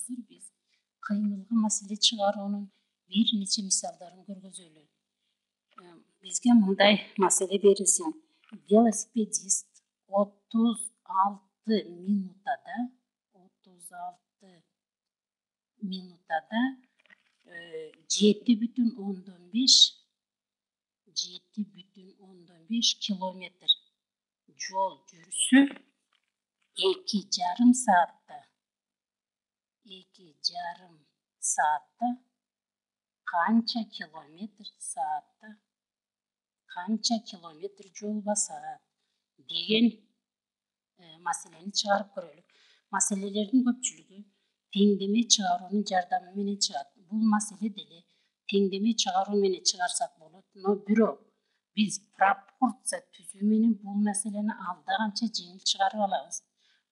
Азыр биз кыймылга маселе чыгаруунун бир нече мисалдарын көргөзөлү. Бизге мындай маселе берилсин. Велосипедист 36 минутада 7,5 километр жол жүрсө 2,5 саатта канча километр жол басат деген маселени чыгарып көрөлү. Маселелердин көпчүлүгү теңдеме чыгаруунун жардамы менен чыгат. Бул маселе деле теңдеме чыгаруу менен чыгарсак болот, но бирок биз пропорция түзүү менен бул маселени алда канча жеңил чыгарып алабыз.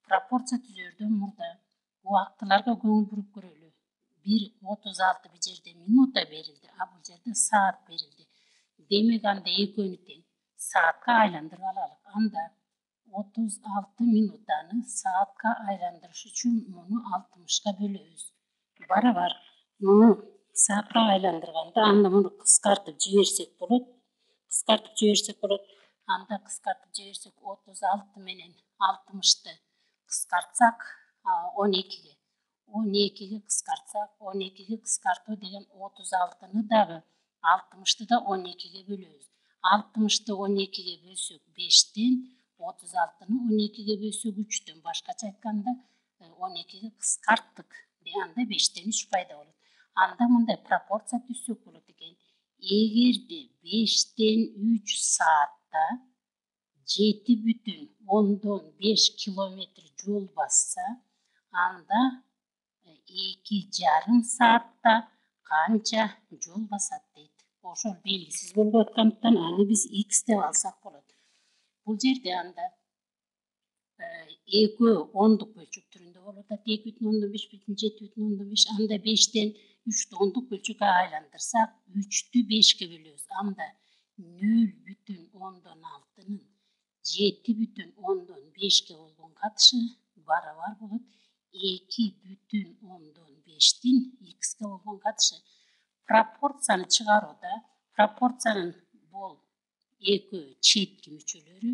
Пропорция түзөрдөн мурда убактыларга көңүл буруп көрөлү. 1,36 бул жерде минута берилди, а бул жерде саат берилди. Демек анда экөөнү тең саатка айландырып алалы. Анда 36 минутаны саатка айландырыш үчүн муну 60ка бөлөбүз. Барабар муну саатка айландырганда анда муну кыскартып жиберсек болот. Анда кыскартып жиберсек 36 менен 60-ты кыскартсак 12ге. 12ге кыскартсак 12ге кыскартуу деген 36-ны дагы 60-ты да 12ге бөлөбүз. 60-ты 12ге бөлсөк 5тен, 36-ны 12ге бөлсөк 3төн. Башкача айтканда 12ге кыскарттык. Анда 5тен 3 пайда болот. Анда мындай пропорция түзсөк болот экен. Эгерде 5тен 3 саатта 7,5 километр жол басса, анда 2,5 саатта канча жол басат дейт. Ошол белгисиз болуп аткандыктан аны биз x деп алсак болот. Бул жерде анда 2 ондук бөлчөк түрүндө болуп атат. 2,15 бүтүн 7,15. Анда 5тен 3'tü ондук бөлчөккө айландырсак 3'tü 5ке бөлөбүз. Анда 0,6'нын 7,5ке болгон катышы барабар болот 2,5'тин x'ке болгон катышы. Пропорцияны чыгарууда пропорциянын бул экөө четки мүчөлөрү,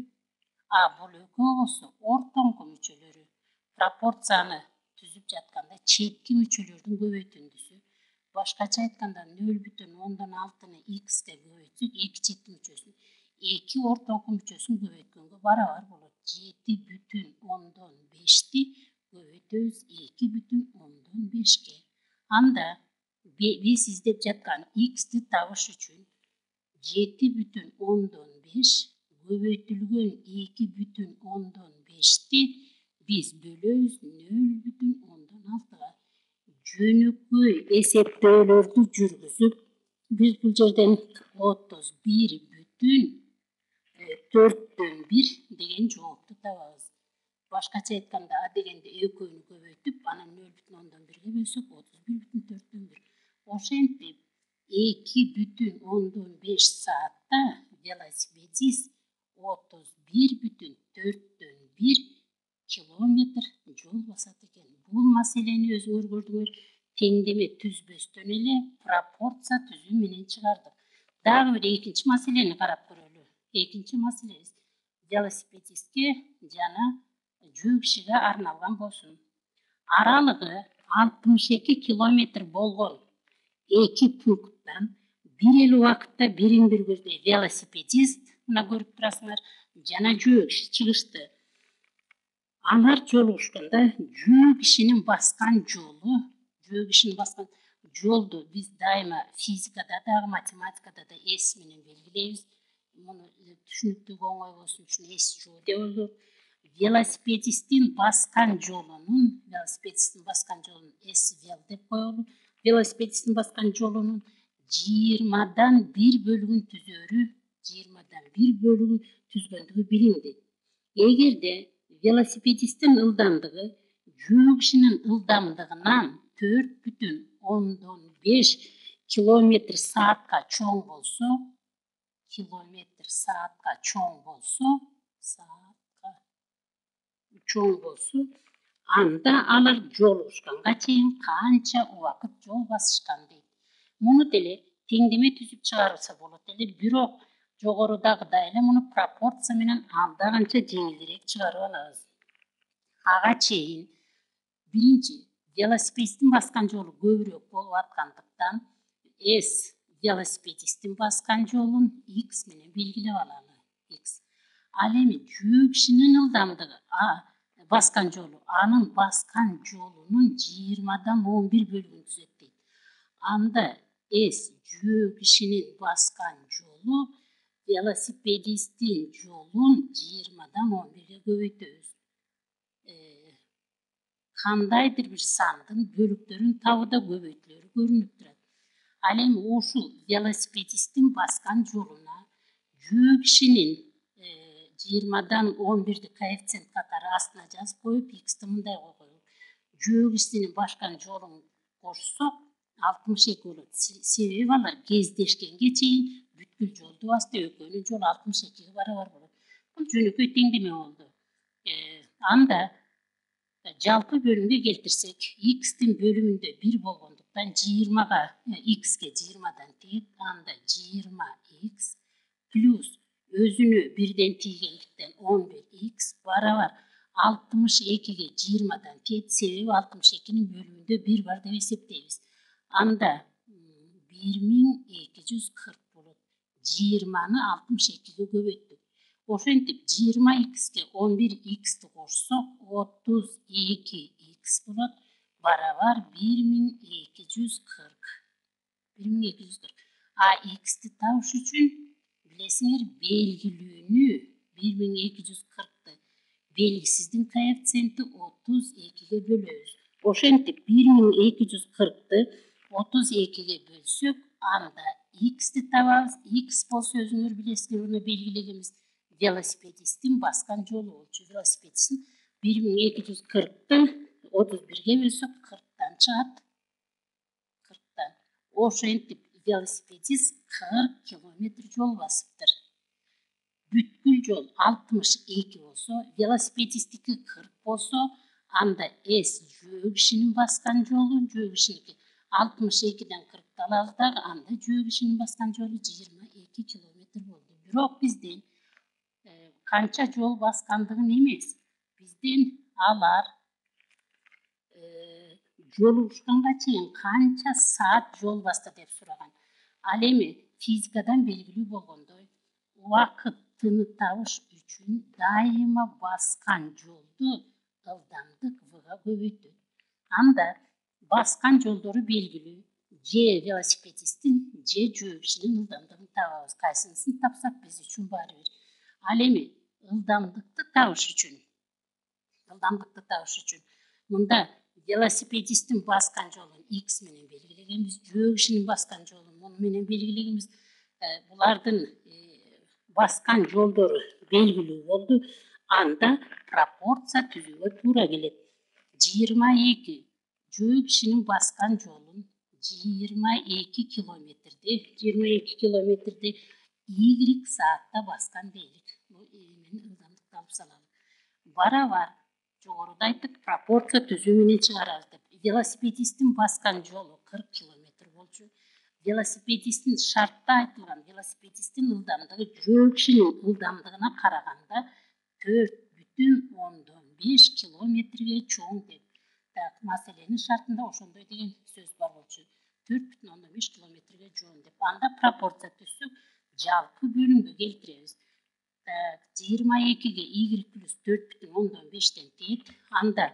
а бул экөө болсо ортоңку мүчөлөрү. Пропорцияны түзүп жатканда четки мүчөлөрдүн көбөйтүндүсү. Башкача айтканда 0,6'ны x'ке көбөйтсөк, эки четки мүчөсүн, эки ортоңку мүчөсүн көбөйткөнгө барабар болот. 7,5'ти көбөйтөбүз 2,5'ке. Анда биз издеп жаткан x'ти табыш үчүн 7,5 көбөйтүлгөн 2,5'ти биз бөлөбүз 0,6'га. Жөнөкөй эсептөөлөрдү жүргүзүп, биз бул жерден 31,4 деген жоопту табабыз. Башкача айтканда а дегенде экөөнү көбөйтүп, анан 0,1ге бөлсөк 31,4. Ошентип 2,5 саатта велосипедист 31,4 километр жол басат экен. Бул маселени өзүңөр көрдүңөр. Теңдеме түзбөстөн эле пропорция түзүү менен чыгардык. Дагы бир экинчи маселени карап көрөлү. Экинчи маселебиз велосипедистке жана жөө кишиге арналган болсун. Аралыгы 62 километр болгон эки пункттан бир эле убакытта бирин бир көздөй велосипедист, мына көрүп турасыңар, жана жөө киши чыгышты. Алар жолугушканда жөө кишинин баскан жолду биз дайыма физикада дагы математикада да S менен белгилейбиз. Муну түшүнүктүү оңой болсун үчүн S-жол деп ойлоп, велосипедисттин баскан жолунун S-вел деп коелу. Велосипедисттин баскан жолунун 20'дан 1 бөлүгүн түзгөндүгү билинди. Эгерде велосипедисттин ылдамдыгы жөө кишинин ылдамдыгынан 4,5 километр саатка чоң болсо, anda alар жол ушканга чейин канча убакыт жол басышкан дейт. Муну деле теңдеме түзүп чыгарса болот эле, бирок жогорудагыдай эле муну пропорция менен анда канча жеңилирээк чыгарып алабыз. Ага чейин биринчи велосипедисtin баскан жолу көбүрөөк болуп аткандыктан S велосипедисtin баскан жолун X менен белгилеп алалы. X. Ал эми жүрүү кишинин ылдамдыгы баскан жолу анын баскан жолунун 20'dan 11 бөлүгүн түзөт дейт. Анда S жүрүү кишинин баскан жолу велосипедисtin жолун 20'dan 11'ge көбөйтөбүз. Кандайдыр бир сандын бөлүктөрүн табууда көбөйтүүлөрү көрүнүп турат. Ал эми ушул велосипедисtin баскан жолуна жүрүү кишинин 20'dan 11'di коэффициент катары астына жазып коюп, X'ти мындай койгойлу. Жүрүү кишинин баскан жолун кошсок 62 болот. Себеби алар кездешкенге чейин бүткүл жолду басты, экөөнүн жолу 62'ge барабар болот. Бул жөнөкөй теңдеме болду. Анда жалпы бөлүмгө келтирсек, X'тин бөлүмүндө 1 болгондуктан 20'га X'ге 20'дан тең, анда 20X плюс өзүнө 1ден тийгендиктен 11X барабар 62'ге 20'дан тең, себеби 62'нин бөлүмүндө 1 бар деп эсептейбиз. Анда 1240 болот. 20'ны 62'ге көбөйттүк. Ошентип 20X'ге 11X'ти кошсок 32X болот, барабар 1240. А X'ти табыш үчүн билесиңер, белгилүүнү 1240'ты белгисиздин коэффициенти 32'ге бөлөбүз. Ошентип 1240'ты 32'ге бөлсөк, анда X'ти табабыз. X болсо өзүңөр билесиңер, уну белгилегенбиз. Велосипедисtin баскан жолу болчу. Велосипедисtin 1240'ты 31'ге бөлсөк 40'тан чыгат. 40'тан. Ошентип велосипедист 40 километр жол басыптыр. Бүткүл жол 62 болсо, велосипедистики 40 болсо, анда S жүрүү кишинин баскан жолу, жүрүү кишиники 62'ден 40'ты алабыз дагы, анда жүрүү кишинин баскан жолу 22 километр болду. Бирок бизден канча жол баскандыгын эмес, бизден алар жол ушканга чейин канча саат жол басты деп сураган. Ал эми физикадан белгилүү болгондой, убакытты табыш үчүн дайыма баскан жолду ылдамдык V'га көбөйтөт. Анда баскан жолдору белгилүү. Ж велосипедисtin, Ж жүрүү кишинин ылдамдыгын табабыз. Кайсынысын тапсак биз үчүн баары бир. Ал эми ылдамдыкты табыш үчүн мында велосипедисtin баскан жолун X менен белгилегенбиз, жүрүү кишинин баскан жолун муну менен белгилегенбиз. Булардын баскан жолдору белгилүү болду. Анда пропорция түзүүгө туура келет. 22 жүрүү кишинин баскан жолун 22 километрди Y саатта баскан дейлик. Бул менен ылдамдыкты алып салалы. Барабар жогоруда айттык, пропорция түзүү менен чыгарабыз деп. Велосипедисtin баскан жолу 40 километр болчу. Велосипедисtin шартта айтылган велосипедисtin ылдамдыгы жүрүү кишинин ылдамдыгына караганда 4,5 километрге чоң деп. Маселенин шартында ошондой деген сөз бар болчу. 4,5 километрге чоң деп. Анда пропорция түзсөк, жалпы бөлүмгө келтиребиз. 22'ге Y плюс 4,5'тен тең, анда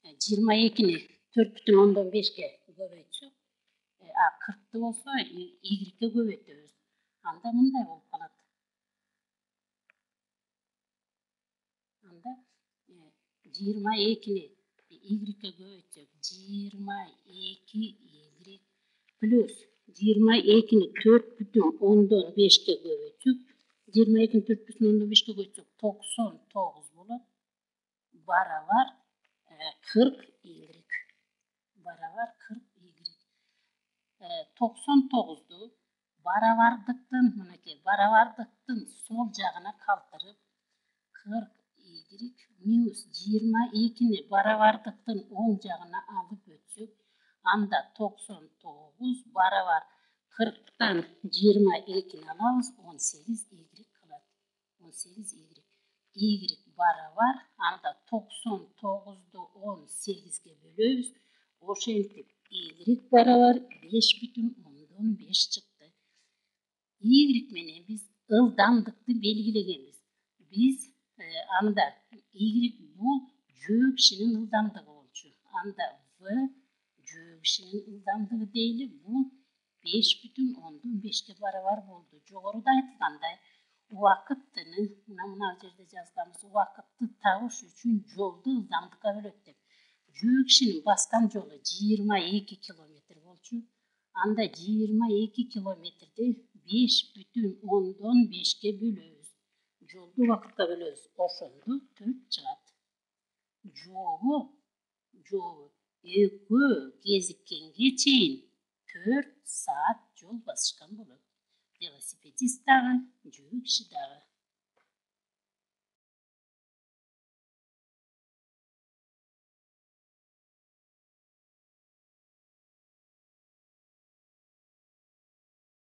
22'ни 4,5'ке көбөйтсөк, 40'ты болсо Y-ге көбөйтөбүз. Анда мындай болуп калат. Анда 22'ни Y-ге көбөйтсөк, 22Y плюс 22'ни 4,5'ке көбөйтсөк, 22'ни 4,5'ке көбөйтсөк 99 болот. Барабар 40Y. Барабар 40Y. 99'ду барабардыктын сол жагына калтырып 40Y minus 22'ni baravardықтың оң жағына алып өтсек, анда 99 baravar 40'tan 22'ni alamız, 18 y kalады. 18 y baravar, anda 99'du 18'ge bölөбүз. Ошентип y baravar 5,5 çıktı. Y менен biz ылдамдыкты белгилегенбиз. Biz anda y бул жөө кишинин ылдамдыгы болчу. Анда v жөө кишинин ылдамдыгы дейли, бул 5,5'ke baravar болду. Жогоруда айтылгандай, убакыттыны мына жерде жазганбыз, убакытты табыш үчүн жолду ылдамдыкка бөлөт деп. Жөө кишинин баскан жолу 22 километр болчу. Анда 22 километрди 5,5'ke bölөбүз. Жолду убакытка бөлөбүз. Ошондо 4 чыгат. Жообу экөө кезиккенге чейин 4 saat жол басышкан болот. Велосипедист дагы, жөө киши дагы.